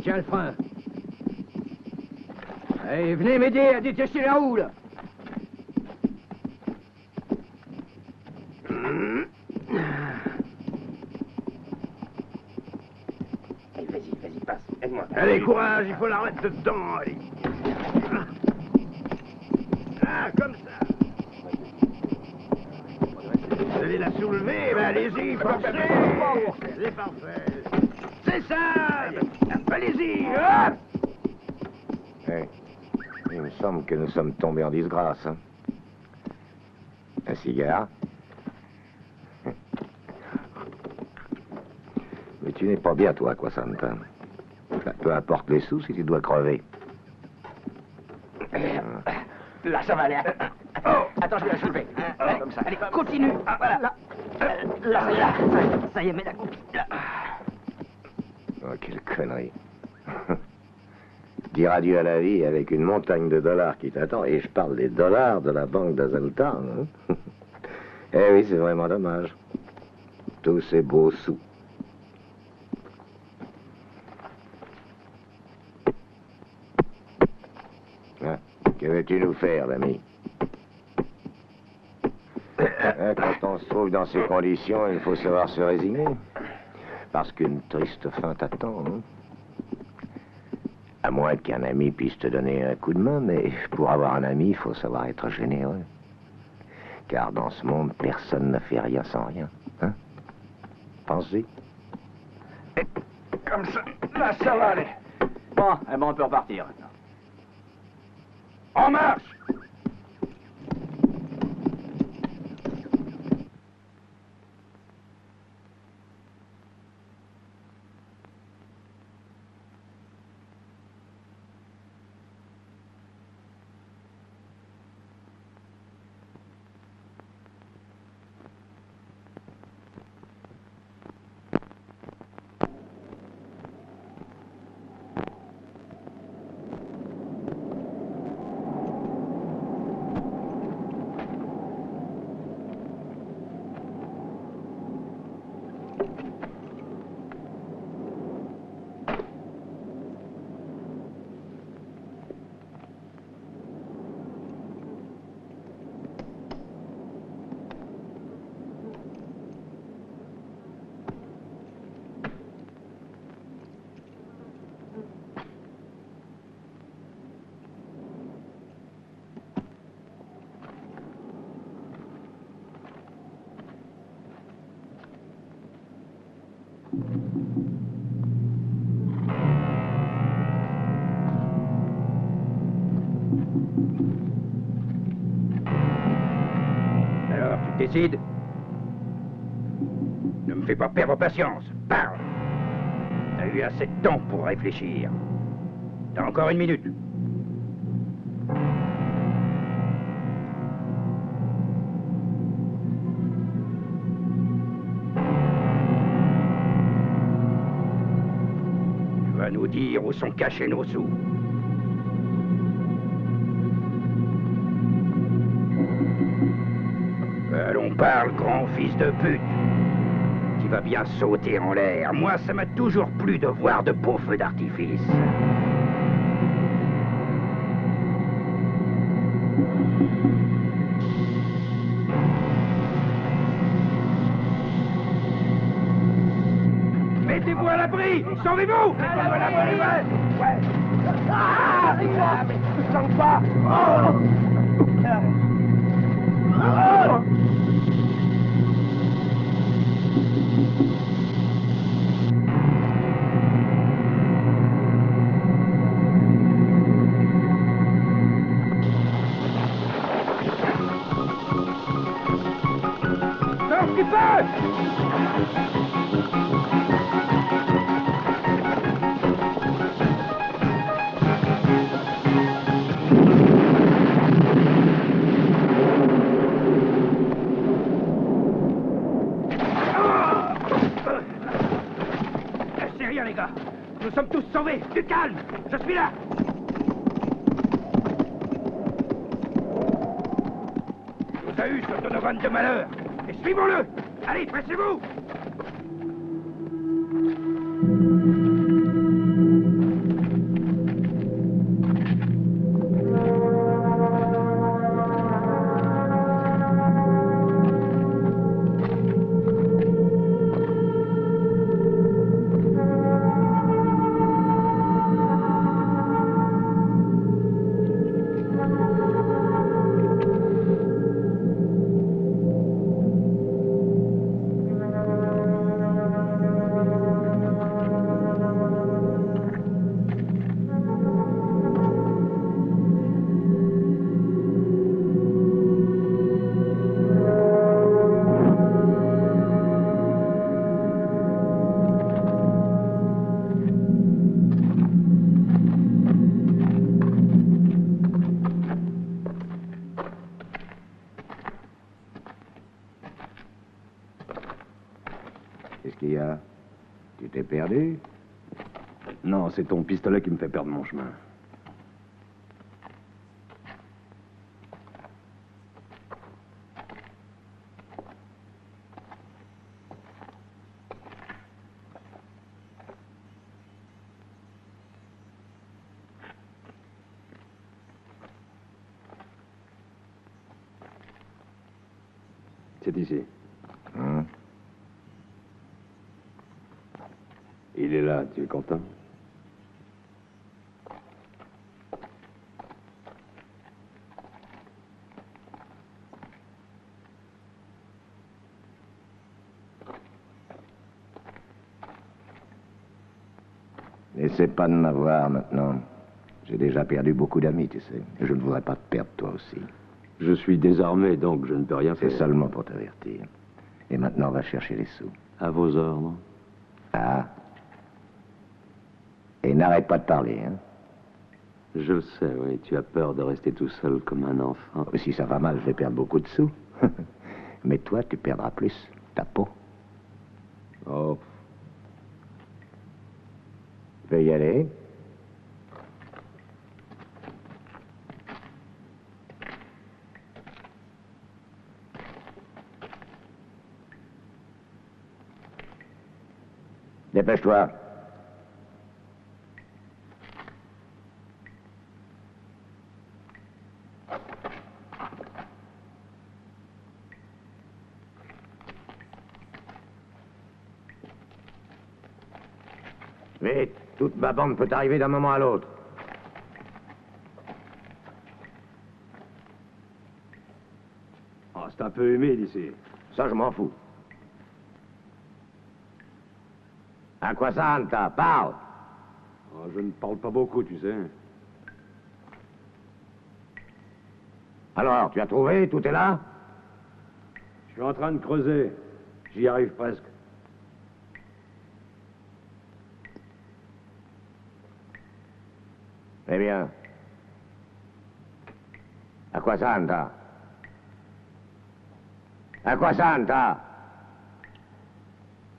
Tiens le frein. Allez, venez m'aider à détacher la roue, là. Vas-y, passe, aide-moi. Allez, courage, il faut la remettre dedans, allez. Ah, comme ça. Vous allez la soulever, ben allez-y, forcez. C'est parfait. C'est ça. Allez-y, hop. Hey, il me semble que nous sommes tombés en disgrâce. Hein. Un cigare. Mais tu n'es pas bien, toi, quoi, Santa. Peu importe les sous si tu dois crever. Là, ça va aller. Attends, je vais la soulever. Comme ça. Allez, continue. Voilà. Là. Ça y est, mets la copie. Là. Oh, quelle connerie. Dire adieu à la vie avec une montagne de dollars qui t'attend, et je parle des dollars de la banque d'Azeltown. Hein. Eh oui, c'est vraiment dommage. Tous ces beaux sous. Ah, que veux-tu nous faire, l'ami? Quand on se trouve dans ces conditions, il faut savoir se résigner. Parce qu'une triste fin t'attend. Hein? À moins qu'un ami puisse te donner un coup de main, mais pour avoir un ami, il faut savoir être généreux. Car dans ce monde, personne ne fait rien sans rien. Hein? Pense-y. Comme ça, là, ça va aller. Bon, on peut repartir. En marche! Alors, tu décides? Ne me fais pas perdre patience. Parle! T'as eu assez de temps pour réfléchir. T'as encore 1 minute. Tu vas nous dire où sont cachés nos sous. Allons, parle, grand fils de pute. Tu vas bien sauter en l'air. Moi, ça m'a toujours plu de voir de beaux feux d'artifice. Mettez-vous à l'abri! Sauvez-vous! Mettez-vous à l'abri, ouais! Ah! Mais je sens pas! Oh! Oh! un petit C'est rien, les gars. Nous sommes tous sauvés. Du calme. Je suis là. Il nous a eu ce Donovan de malheur. Et suivons-le. Allez, pressez-vous. Qu'est-ce qu'il y a? Tu t'es perdu? Non, c'est ton pistolet qui me fait perdre mon chemin. C'est ici. Hein? Il est là, tu es content? N'essaie pas de m'avoir maintenant. J'ai déjà perdu beaucoup d'amis, tu sais. Et je ne voudrais pas te perdre toi aussi. Je suis désarmé, donc je ne peux rien faire. C'est seulement pour t'avertir. Et maintenant, on va chercher les sous. À vos ordres. Ah. Et n'arrête pas de parler, hein. Je le sais, oui. Tu as peur de rester tout seul comme un enfant. Si ça va mal, je vais perdre beaucoup de sous. Mais toi, tu perdras plus. Ta peau. Oh. Tu peux y aller. Dépêche-toi. Vite, toute ma bande peut arriver d'un moment à l'autre. Oh, c'est un peu humide ici. Ça, je m'en fous. À quoi ça, Anta? Parle! Oh, je ne parle pas beaucoup, tu sais. Alors, tu as trouvé? Tout est là? Je suis en train de creuser. J'y arrive presque. Eh bien. À quoi ça, Anta? À quoi ça, Anta?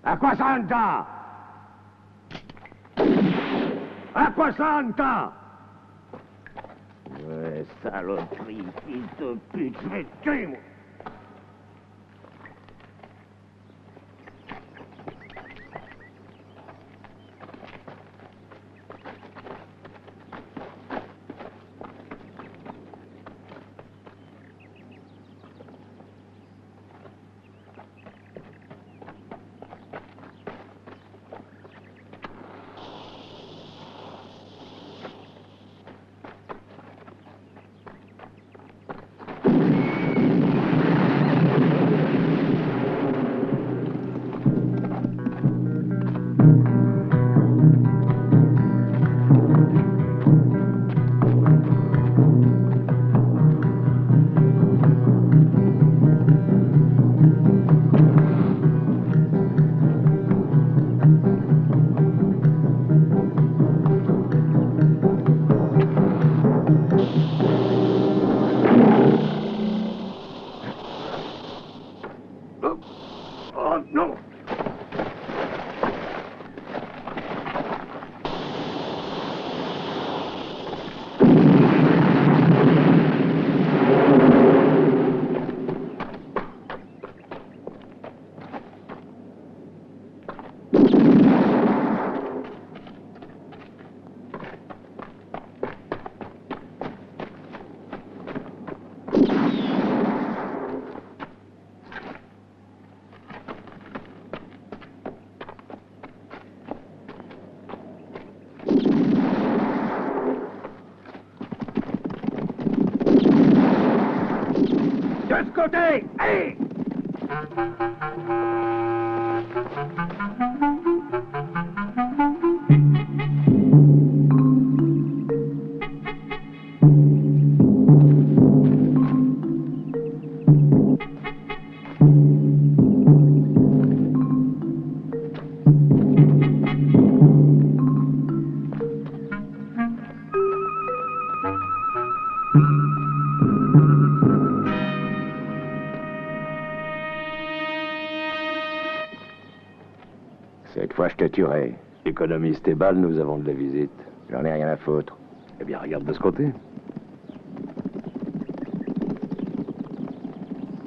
À quoi ça, Anta? À quoi ça, Anta? Ouais, saloperie, fils de pute, je vais te tuer, moi. côté! Allez! Cette fois, je te tuerai. Économise tes balles, nous avons de la visite. J'en ai rien à foutre. Eh bien, regarde de ce côté.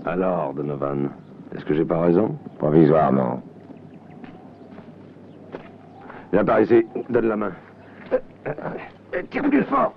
Alors, Donovan, est-ce que j'ai pas raison? Provisoirement. Viens par ici, donne la main. Tire plus fort.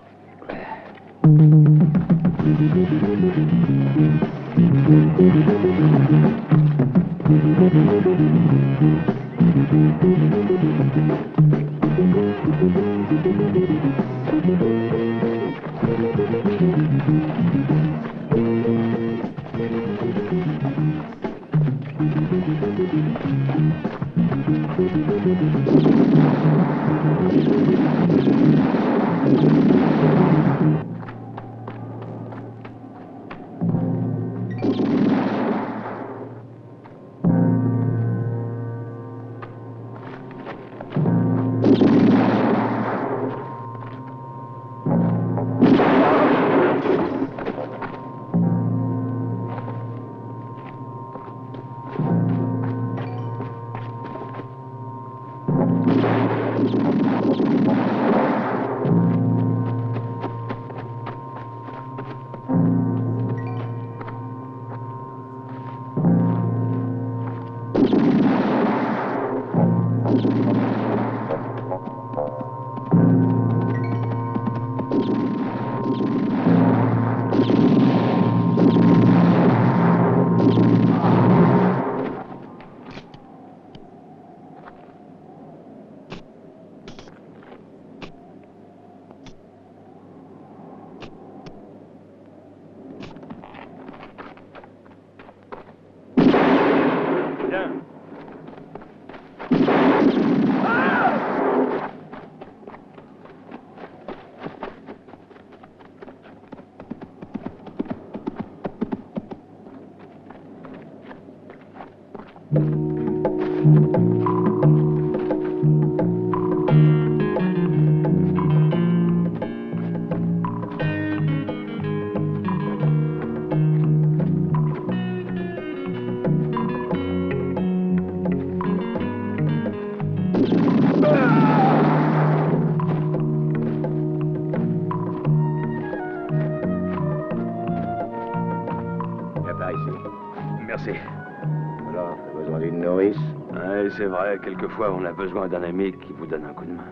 Merci. Alors, t'as besoin d'une nourrice? Ouais, c'est vrai, quelquefois on a besoin d'un ami qui vous donne un coup de main.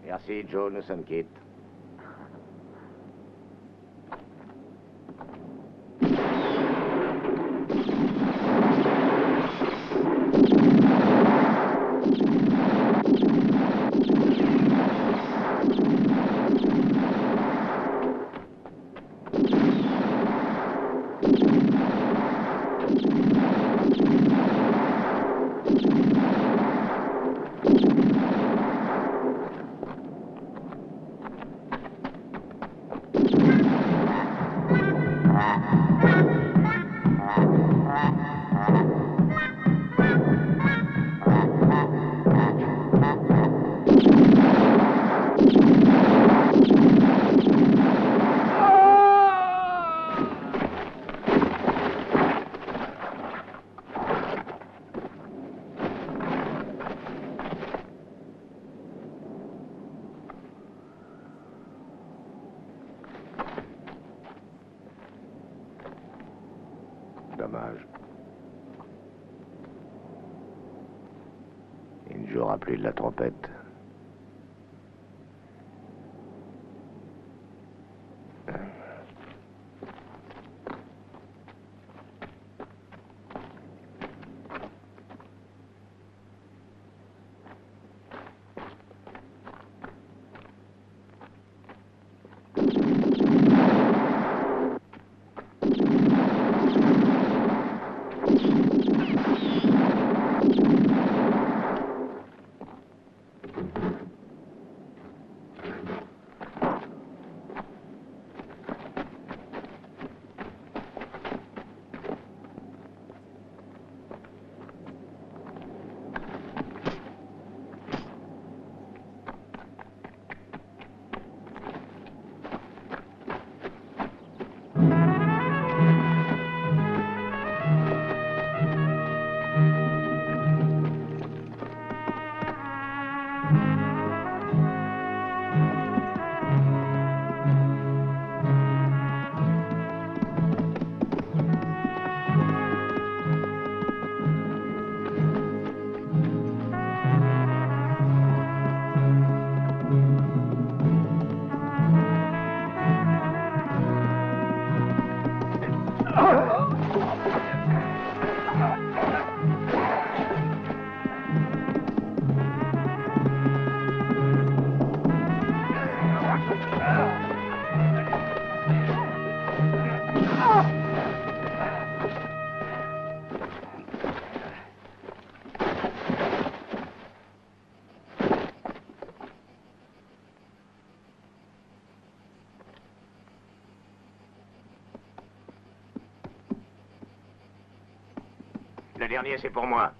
Merci, Joe, nous sommes quittes. Dommage. Il ne jouera plus de la trompette. Le dernier, c'est pour moi.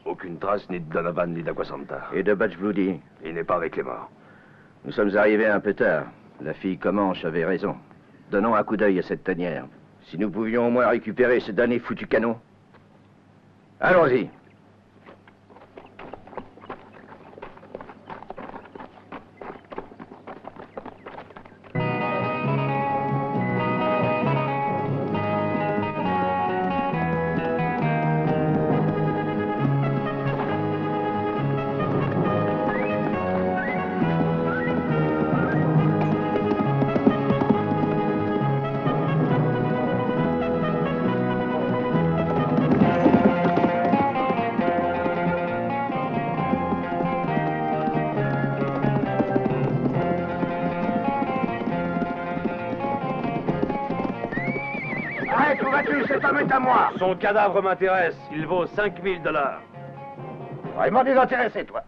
Aucune trace ni de Donovan ni d'Aquasanta. Et de Batch Bloody. Il n'est pas avec les morts. Nous sommes arrivés un peu tard. La fille Comanche avait raison. Donnons un coup d'œil à cette tanière. Si nous pouvions au moins récupérer ce damné foutu canon. Allons-y. Cet homme est à moi. Son cadavre m'intéresse. Il vaut 5000 $. Vraiment désintéressé, toi.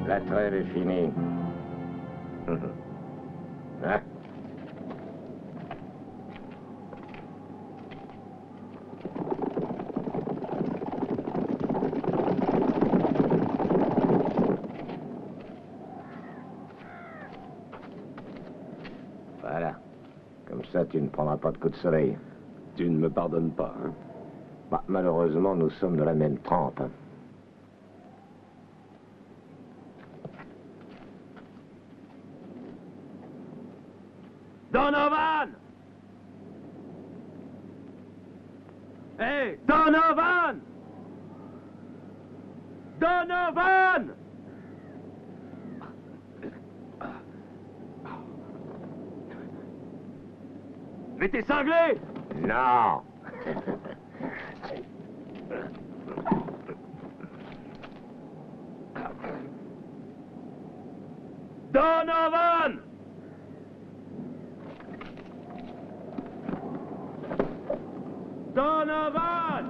La trêve est finie. Hein? Voilà. Comme ça, tu ne prendras pas de coup de soleil. Tu ne me pardonnes pas, hein? Bah, malheureusement, nous sommes de la même trempe. Hein. Donovan! Hey, Donovan! Donovan! Mais t'es cinglé! Non! Donovan! Donovan!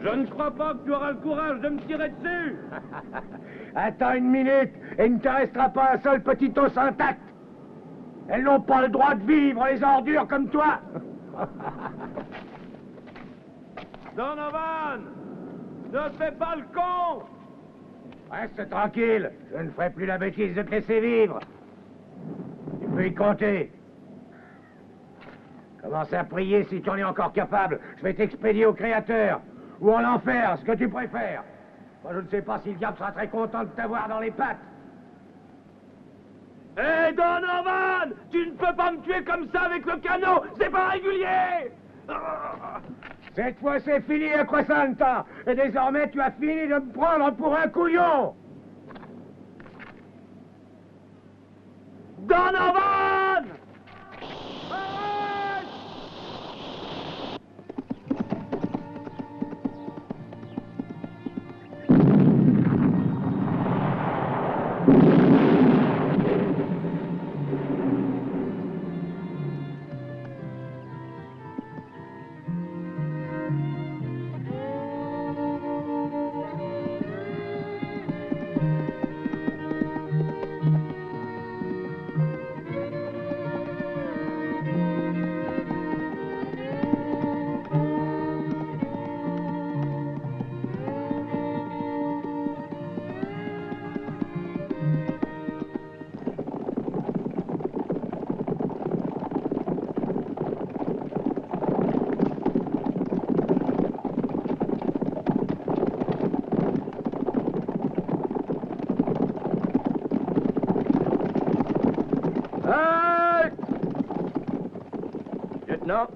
Je ne crois pas que tu auras le courage de me tirer dessus! Attends une minute, et il ne te restera pas un seul petit os intact. Elles n'ont pas le droit de vivre, les ordures comme toi. Donovan! Ne fais pas le con! Reste tranquille, je ne ferai plus la bêtise de te laisser vivre. Tu peux y compter. Commence à prier si tu en es encore capable. Je vais t'expédier au Créateur. Ou en enfer, ce que tu préfères. Moi, je ne sais pas si le diable sera très content de t'avoir dans les pattes. Hé, Donovan! Tu ne peux pas me tuer comme ça avec le canot! C'est pas régulier! Cette fois, c'est fini, Aquasanta. Et désormais, tu as fini de me prendre pour un couillon. Donovan! Non.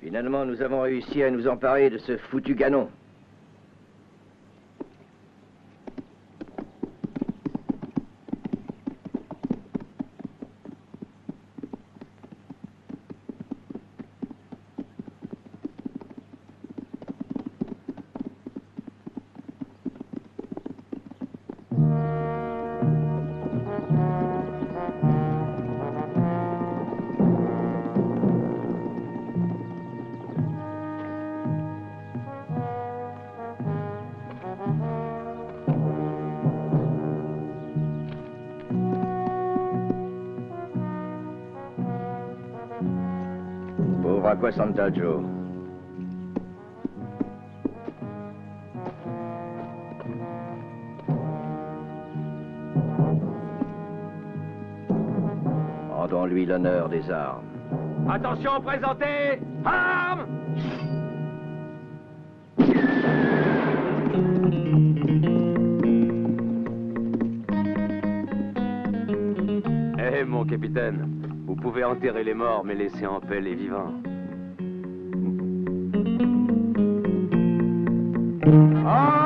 Finalement, nous avons réussi à nous emparer de ce foutu canon. Aquasanta Joe. Rendons-lui l'honneur des armes. Attention, présentez! Armes! Eh, mon capitaine, vous pouvez enterrer les morts, mais laisser en paix les vivants. Ah!